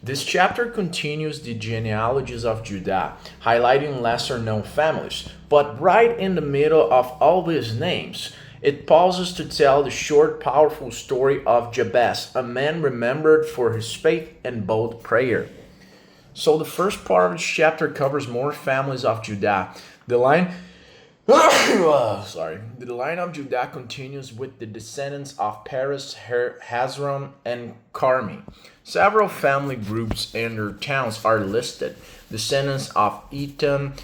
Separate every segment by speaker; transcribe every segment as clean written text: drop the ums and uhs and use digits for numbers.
Speaker 1: This chapter continues the genealogies of Judah, highlighting lesser known families. But right in the middle of all these names, it pauses to tell the short, powerful story of Jabez, a man remembered for his faith and bold prayer. So the first part of this chapter covers more families of Judah. The line The line of Judah continues with the descendants of Perez, Hezron, and Carmi. Several family groups and their towns are listed. Descendants of Etam,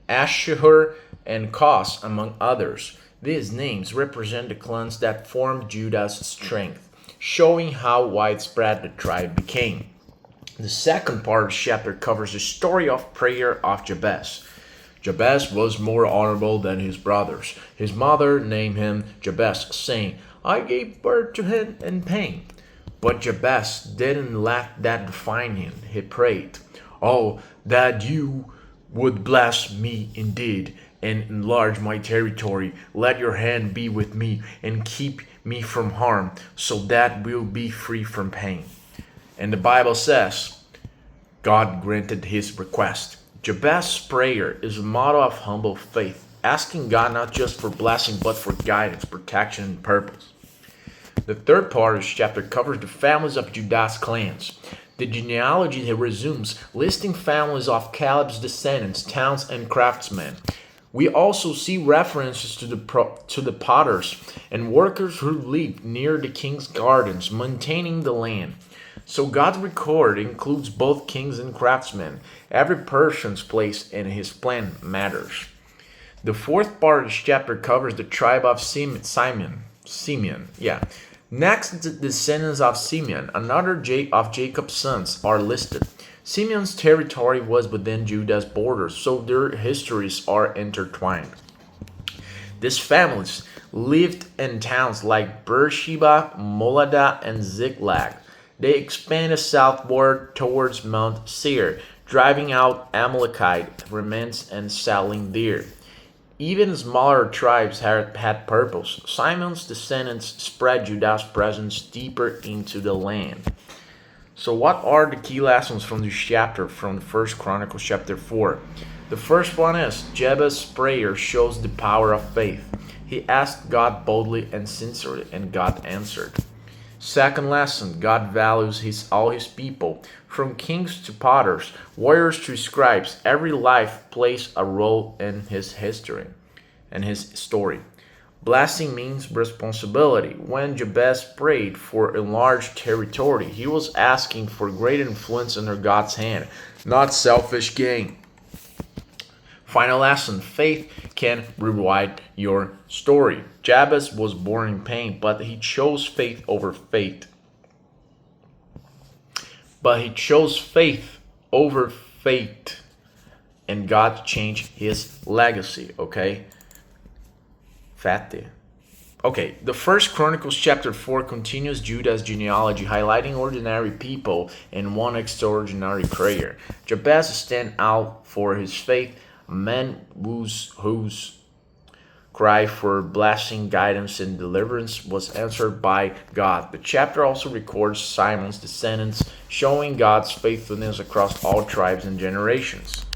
Speaker 1: Ashur, and Kos, among others. These names represent the clans that formed Judah's strength, showing how widespread the tribe became. The second part of the chapter covers the story of prayer of Jabez. Jabez was more honorable than his brothers. His mother named him Jabez, saying, I gave birth to him in pain. But Jabez didn't let that define him. He prayed, Oh, that you would bless me indeed and enlarge my territory. Let your hand be with me and keep me from harm, so that we'll be free from pain. And the Bible says, God granted his request. Jabez's prayer is a model of humble faith, asking God not just for blessing, but for guidance, protection, and purpose. The third part of this chapter covers the families of Judah's clans. The genealogy resumes, listing families of Caleb's descendants, towns, and craftsmen. We also see references to the potters and workers who lived near the king's gardens, maintaining the land. So God's record includes both kings and craftsmen. Every person's place in his plan matters. The fourth part of this chapter covers the tribe of Simeon. Next, the descendants of Simeon, another of Jacob's sons, are listed. Simeon's territory was within Judah's borders, so their histories are intertwined. These families lived in towns like Beersheba, Moladah, and Ziklag. They expanded southward towards Mount Seir, driving out Amalekite remnants and settling there. Even smaller tribes had purpose. Simeon's descendants spread Judah's presence deeper into the land. So what are the key lessons from this chapter, from the first Chronicles chapter 4? The first one is Jabez's prayer shows the power of faith. He asked God boldly and sincerely, and God answered. Second lesson, God values all his people. From kings to potters, warriors to scribes, every life plays a role in his history and his story. Blessing means responsibility. When Jabez prayed for enlarged territory, he was asking for great influence under God's hand, not selfish gain. Final lesson, faith can rewrite your story. Jabez was born in pain, but he chose faith over faith. And God changed his legacy, okay? Fate. Okay, the first Chronicles chapter 4 continues Judah's genealogy, highlighting ordinary people and one extraordinary prayer. Jabez stands out for his faith, a man whose cry for blessing, guidance, and deliverance was answered by God. The chapter also records Simon's descendants, showing God's faithfulness across all tribes and generations.